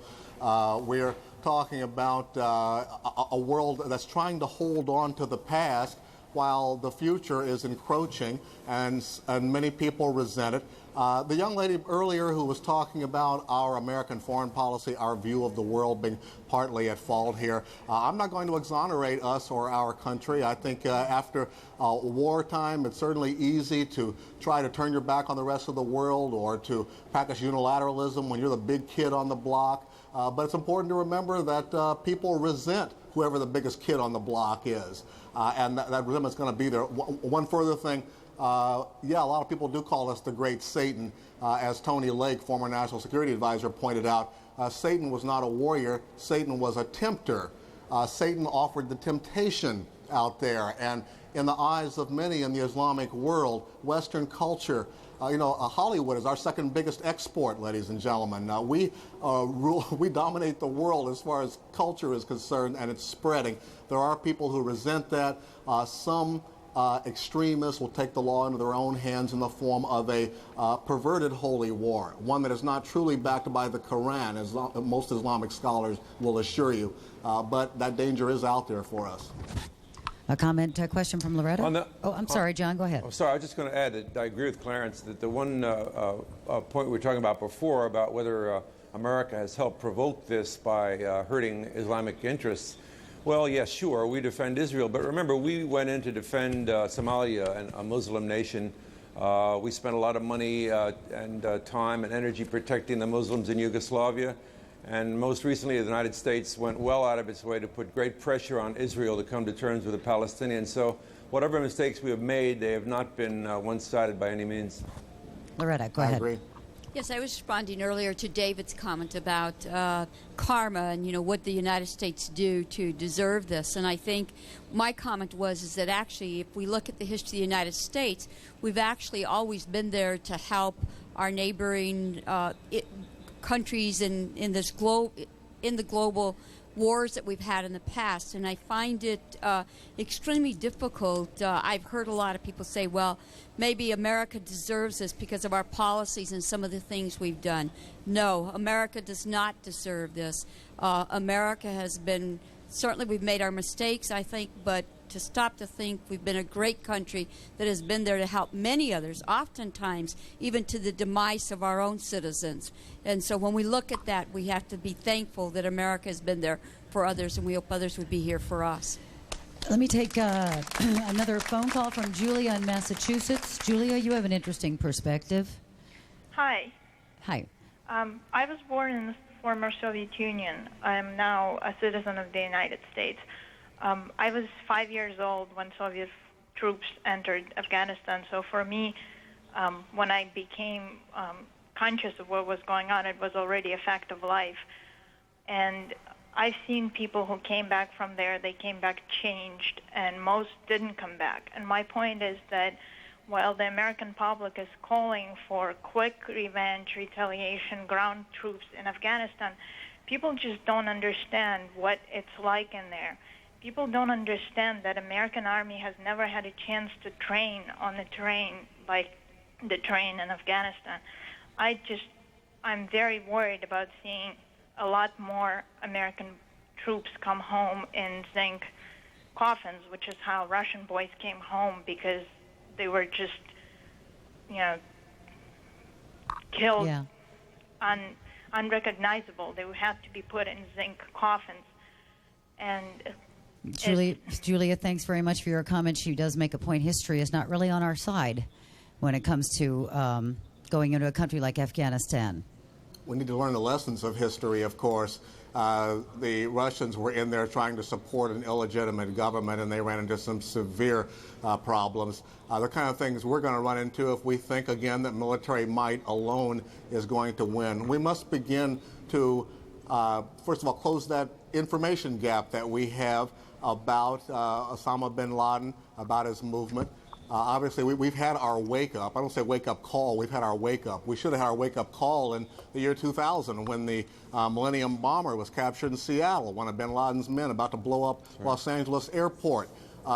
We're talking about a world that's trying to hold on to the past while the future is encroaching, and many people resent it. The young lady earlier who was talking about our American foreign policy, our view of the world being partly at fault here, I'm not going to exonerate us or our country. I think after wartime, it's certainly easy to try to turn your back on the rest of the world or to practice unilateralism when you're the big kid on the block. But it's important to remember that people resent whoever the biggest kid on the block is. And that resentment's going to be there. One further thing. Yeah, a lot of people do call us the Great Satan. As Tony Lake, former National Security Advisor, pointed out, Satan was not a warrior. Satan was a tempter. Satan offered the temptation out there. And in the eyes of many in the Islamic world, Western culture, Hollywood is our second biggest export, ladies and gentlemen. We dominate the world as far as culture is concerned, and it's spreading. There are people who resent that. Some extremists will take the law into their own hands in the form of a perverted holy war, one that is not truly backed by the Quran, as most Islamic scholars will assure you. But that danger is out there for us. A comment, a question from Loretta? I'm sorry, John, go ahead. I'm sorry, I was just going to add that I agree with Clarence that the one point we were talking about before about whether America has helped provoke this by hurting Islamic interests. Well, yes, sure, we defend Israel, but remember, we went in to defend Somalia, and a Muslim nation. We spent a lot of money and time and energy protecting the Muslims in Yugoslavia, and most recently the United States went well out of its way to put great pressure on Israel to come to terms with the Palestinians. So whatever mistakes we have made, they have not been one-sided by any means. Loretta, go ahead. I agree. Yes, I was responding earlier to David's comment about karma and, what the United States do to deserve this. And I think my comment is that actually, if we look at the history of the United States, we've actually always been there to help our neighboring countries in the global wars that we've had in the past, and I find it extremely difficult. I've heard a lot of people say, well, maybe America deserves this because of our policies and some of the things we've done. No, America does not deserve this. America has been, certainly we've made our mistakes, I think, but to stop to think we've been a great country that has been there to help many others, oftentimes even to the demise of our own citizens. And so when we look at that, we have to be thankful that America has been there for others, and we hope others would be here for us. Let me take another phone call from Julia in Massachusetts. Julia, you have an interesting perspective. Hi. Hi. I was born in the former Soviet Union. I am now a citizen of the United States. I was 5 years old when Soviet troops entered Afghanistan, so for me, when I became conscious of what was going on, it was already a fact of life. And I've seen people who came back from there, they came back changed, and most didn't come back. And my point is that while the American public is calling for quick revenge, retaliation, ground troops in Afghanistan, people just don't understand what it's like in there. People don't understand that American Army has never had a chance to train on the terrain like the terrain in Afghanistan. I'm very worried about seeing a lot more American troops come home in zinc coffins, which is how Russian boys came home, because they were just, killed, unrecognizable. They would have to be put in zinc coffins. And Julia, thanks very much for your comment. She does make a point. History is not really on our side when it comes to going into a country like Afghanistan. We need to learn the lessons of history, of course. The Russians were in there trying to support an illegitimate government, and they ran into some severe problems. The kind of things we're going to run into if we think, again, that military might alone is going to win. We must begin to, first of all, close that information gap that we have about Osama bin Laden, about his movement. Obviously, we've had our wake-up. I don't say wake-up call. We've had our wake-up. We should have had our wake-up call in the year 2000 when the Millennium Bomber was captured in Seattle, one of bin Laden's men about to blow up Los Angeles airport.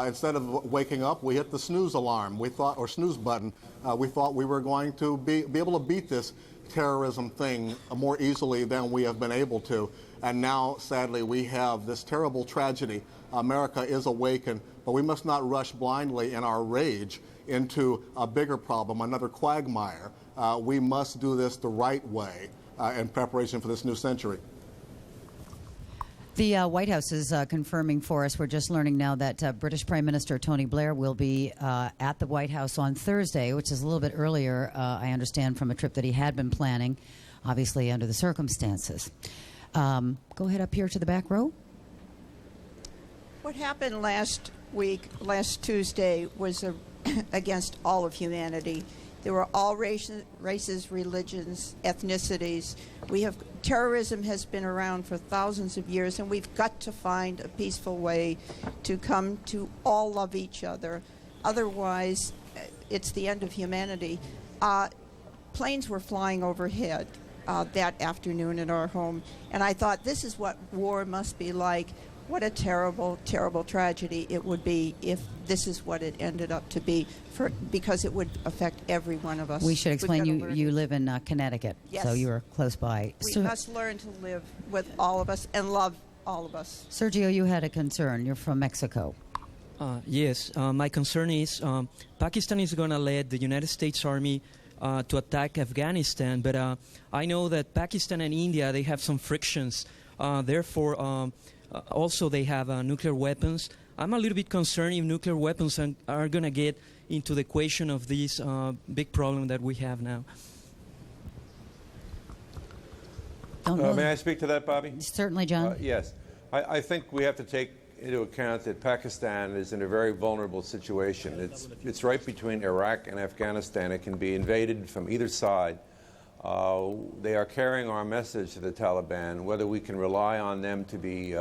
Instead of waking up, we hit the snooze alarm. We thought, or snooze button. We thought we were going to be able to beat this terrorism thing more easily than we have been able to. And now, sadly, we have this terrible tragedy. America is awakened, but we must not rush blindly in our rage into a bigger problem, another quagmire. We must do this the right way in preparation for this new century. The White House is confirming for us, we're just learning now that British Prime Minister Tony Blair will be at the White House on Thursday, which is a little bit earlier, I understand, from a trip that he had been planning, obviously under the circumstances. Go ahead up here to the back row. What happened last week, Tuesday, was against all of humanity. There were all races, religions, ethnicities. Terrorism has been around for thousands of years, and we've got to find a peaceful way to come to all love each other. Otherwise, it's the end of humanity. Planes were flying overhead that afternoon in our home, and I thought, this is what war must be like. What a terrible, terrible tragedy it would be if this is what it ended up to be, because it would affect every one of us. We should explain you live in Connecticut, yes. So you are close by. We must learn to live with all of us and love all of us. Sergio, you had a concern. You're from Mexico. Yes, my concern is Pakistan is going to lead the United States Army to attack Afghanistan, but I know that Pakistan and India, they have some frictions. Therefore, also they have nuclear weapons. I'm a little bit concerned if nuclear weapons are going to get into the equation of this big problem that we have now. May I speak to that, Bobby? Certainly, John. Yes. I think we have to take into account that Pakistan is in a very vulnerable situation. It's right between Iraq and Afghanistan. It can be invaded from either side. They are carrying our message to the Taliban, whether we can rely on them to be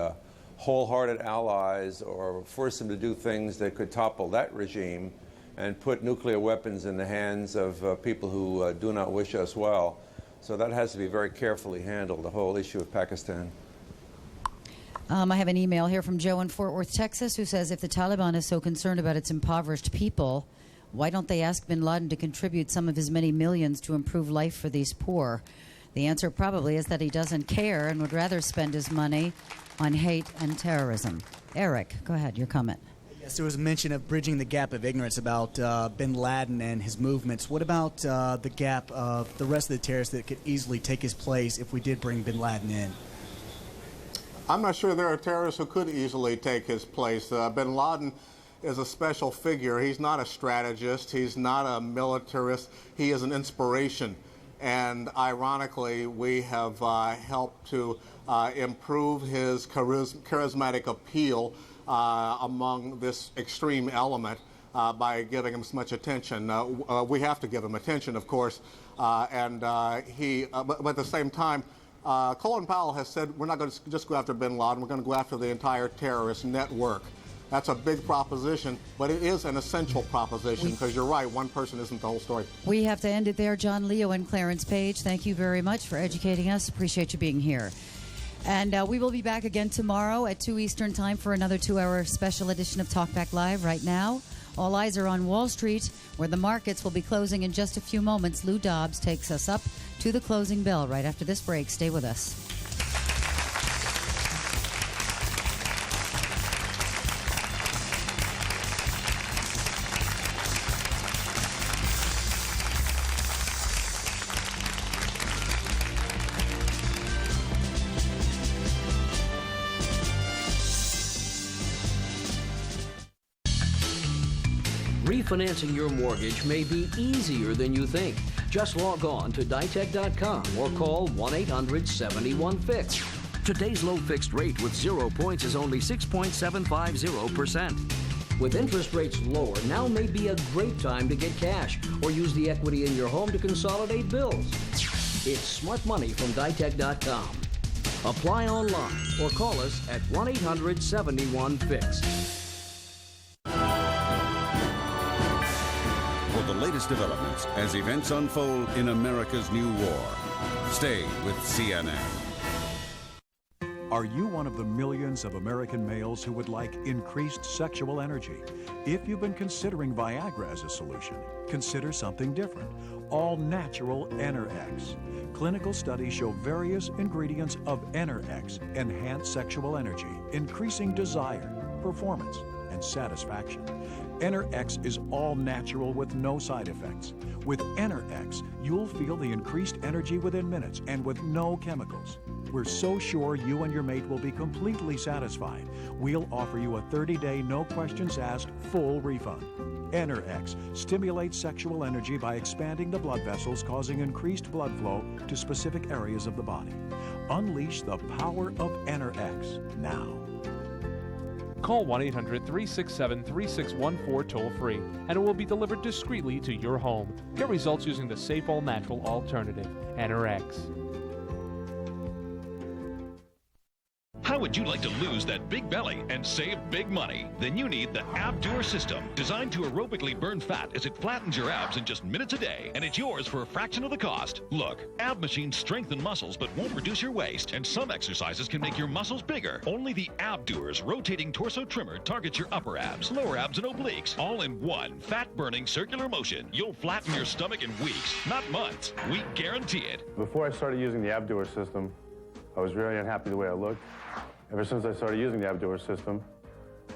wholehearted allies or force them to do things that could topple that regime and put nuclear weapons in the hands of people who do not wish us well. So that has to be very carefully handled, the whole issue of Pakistan. I have an email here from Joe in Fort Worth, Texas, who says, if the Taliban is so concerned about its impoverished people, why don't they ask bin Laden to contribute some of his many millions to improve life for these poor? The answer probably is that he doesn't care and would rather spend his money on hate and terrorism. Eric, go ahead, your comment. Yes, there was a mention of bridging the gap of ignorance about bin Laden and his movements. What about the gap of the rest of the terrorists that could easily take his place if we did bring bin Laden in? I'm not sure there are terrorists who could easily take his place. Bin Laden is a special figure. He's not a strategist. He's not a militarist. He is an inspiration. And ironically, we have helped to improve his charismatic appeal among this extreme element by giving him so much attention. We have to give him attention, of course. But at the same time, Colin Powell has said we're not going to just go after bin Laden, we're going to go after the entire terrorist network. That's a big proposition, but it is an essential proposition because you're right, one person isn't the whole story. We have to end it there. John, Leo, and Clarence Page, thank you very much for educating us. Appreciate you being here. And we will be back again tomorrow at 2 Eastern Time for another 2-hour special edition of Talkback Live. Right now, all eyes are on Wall Street, where the markets will be closing in just a few moments. Lou Dobbs takes us up to the closing bell right after this break. Stay with us. Refinancing your mortgage may be easier than you think. Just log on to ditech.com or call 1-800-71-FIX. Today's low fixed rate with 0 points is only 6.750%. With interest rates lower, now may be a great time to get cash or use the equity in your home to consolidate bills. It's smart money from ditech.com. Apply online or call us at 1-800-71-FIX. For the latest developments as events unfold in America's new war, stay with CNN. Are you one of the millions of American males who would like increased sexual energy? If you've been considering Viagra as a solution, consider something different. All-natural Enerx. Clinical studies show various ingredients of Enerx enhance sexual energy, increasing desire, performance, and satisfaction. EnerX is all natural with no side effects. With EnerX, you'll feel the increased energy within minutes and with no chemicals. We're so sure you and your mate will be completely satisfied. We'll offer you a 30-day, no questions asked, full refund. EnerX stimulates sexual energy by expanding the blood vessels, causing increased blood flow to specific areas of the body. Unleash the power of EnerX now. Call 1-800-367-3614 toll-free, and it will be delivered discreetly to your home. Get results using the safe, all-natural alternative, EnerX. How would you like to lose that big belly and save big money? Then you need the Abdur system, designed to aerobically burn fat as it flattens your abs in just minutes a day, and it's yours for a fraction of the cost. Look, ab machines strengthen muscles but won't reduce your waist, and some exercises can make your muscles bigger. Only the Abdur's rotating torso trimmer targets your upper abs, lower abs, and obliques, all in one fat-burning circular motion. You'll flatten your stomach in weeks, not months. We guarantee it. Before I started using the Abdur system, I was really unhappy the way I looked. Ever since I started using the Abdur system,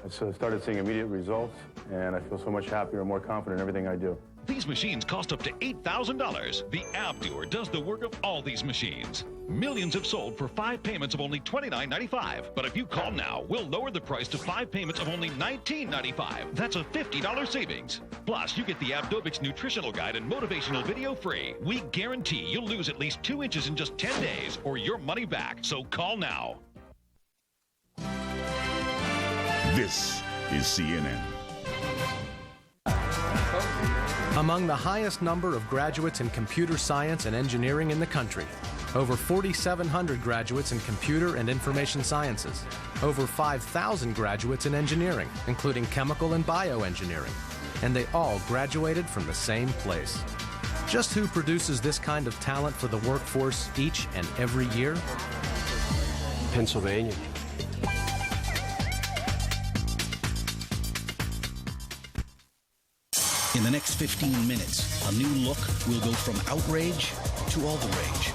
I started seeing immediate results, and I feel so much happier and more confident in everything I do. These machines cost up to $8,000. The Abdur does the work of all these machines. Millions have sold for 5 payments of only $29.95. But if you call now, we'll lower the price to 5 payments of only $19.95. That's a $50 savings. Plus, you get the Abdobix nutritional guide and motivational video free. We guarantee you'll lose at least 2 inches in just 10 days or your money back. So call now. This is CNN. Among the highest number of graduates in computer science and engineering in the country. Over 4,700 graduates in computer and information sciences. Over 5,000 graduates in engineering, including chemical and bioengineering. And they all graduated from the same place. Just who produces this kind of talent for the workforce each and every year? Pennsylvania. In the next 15 minutes, a new look will go from outrage to all the rage.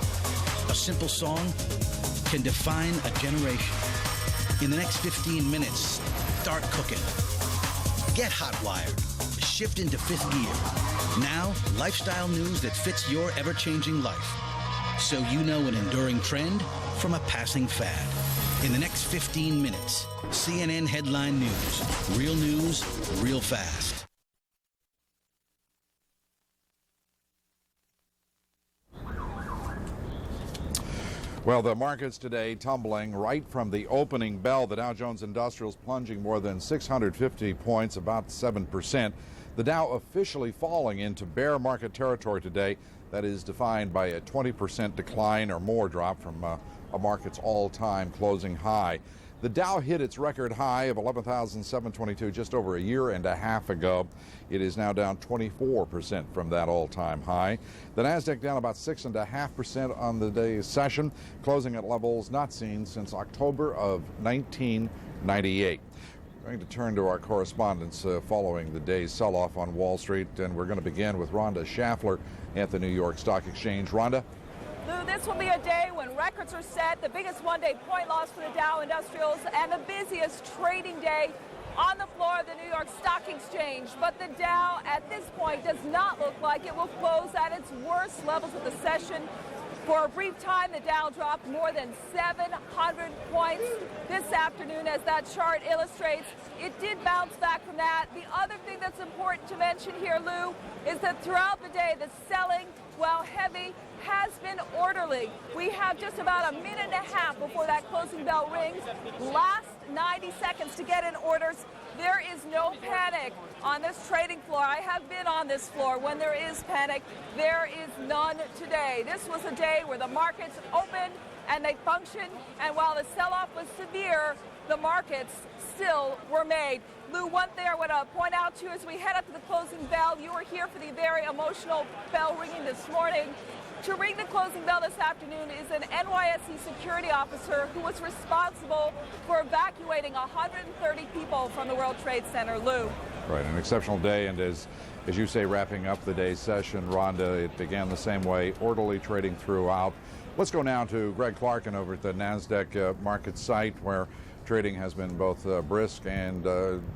A simple song can define a generation. In the next 15 minutes, start cooking. Get hot-wired. Shift into 5th gear. Now, lifestyle news that fits your ever-changing life. So you know an enduring trend from a passing fad. In the next 15 minutes, CNN Headline News. Real news, real fast. Well, the markets today tumbling right from the opening bell. The Dow Jones Industrials plunging more than 650 points, about 7%. The Dow officially falling into bear market territory today. That is defined by a 20% decline or more drop from a market's all-time closing high. The Dow hit its record high of 11,722 just over a year and a half ago. It is now down 24% from that all-time high. The Nasdaq down about 6.5% on the day's session, closing at levels not seen since October of 1998. We're going to turn to our correspondents following the day's sell-off on Wall Street, and we're going to begin with Rhonda Schaffler at the New York Stock Exchange. Rhonda? Lou, this will be a day when records are set, the biggest one-day point loss for the Dow Industrials, and the busiest trading day on the floor of the New York Stock Exchange. But the Dow at this point does not look like it will close at its worst levels of the session. For a brief time, the Dow dropped more than 700 points this afternoon, as that chart illustrates. It did bounce back from that. The other thing that's important to mention here, Lou, is that throughout the day, the selling, while heavy, has been orderly. We have just about a minute and a half before that closing bell rings. Last 90 seconds to get in orders. There is no panic on this trading floor. I have been on this floor. When there is panic, there is none today. This was a day where the markets opened and they functioned, and while the sell-off was severe, the markets still were made. Lou, one thing I want to point out to you as we head up to the closing bell, you were here for the very emotional bell ringing this morning. To ring the closing bell this afternoon is an NYSE security officer who was responsible for evacuating 130 people from the World Trade Center. Lou. Right, an exceptional day, and as you say, wrapping up the day's session, Rhonda, it began the same way, orderly trading throughout. Let's go now to Greg Clarkin over at the NASDAQ market site, where trading has been both brisk and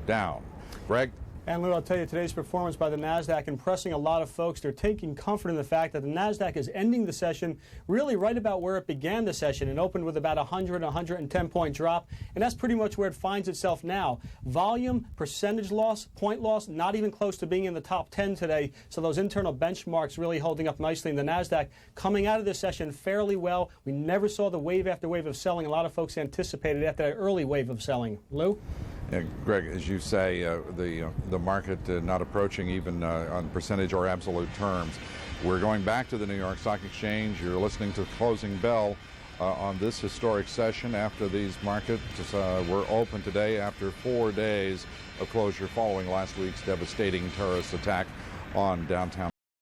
down. Greg? And Lou, I'll tell you, today's performance by the NASDAQ impressing a lot of folks. They're taking comfort in the fact that the NASDAQ is ending the session really right about where it began the session. It opened with about 100, 110-point drop, and that's pretty much where it finds itself now. Volume, percentage loss, point loss, not even close to being in the top 10 today. So those internal benchmarks really holding up nicely in the NASDAQ. Coming out of this session fairly well. We never saw the wave after wave of selling a lot of folks anticipated after that early wave of selling. Lou? Yeah, Greg, as you say, the market not approaching even on percentage or absolute terms. We're going back to the New York Stock Exchange. You're listening to Closing Bell on this historic session after these markets were open today after 4 days of closure following last week's devastating terrorist attack on downtown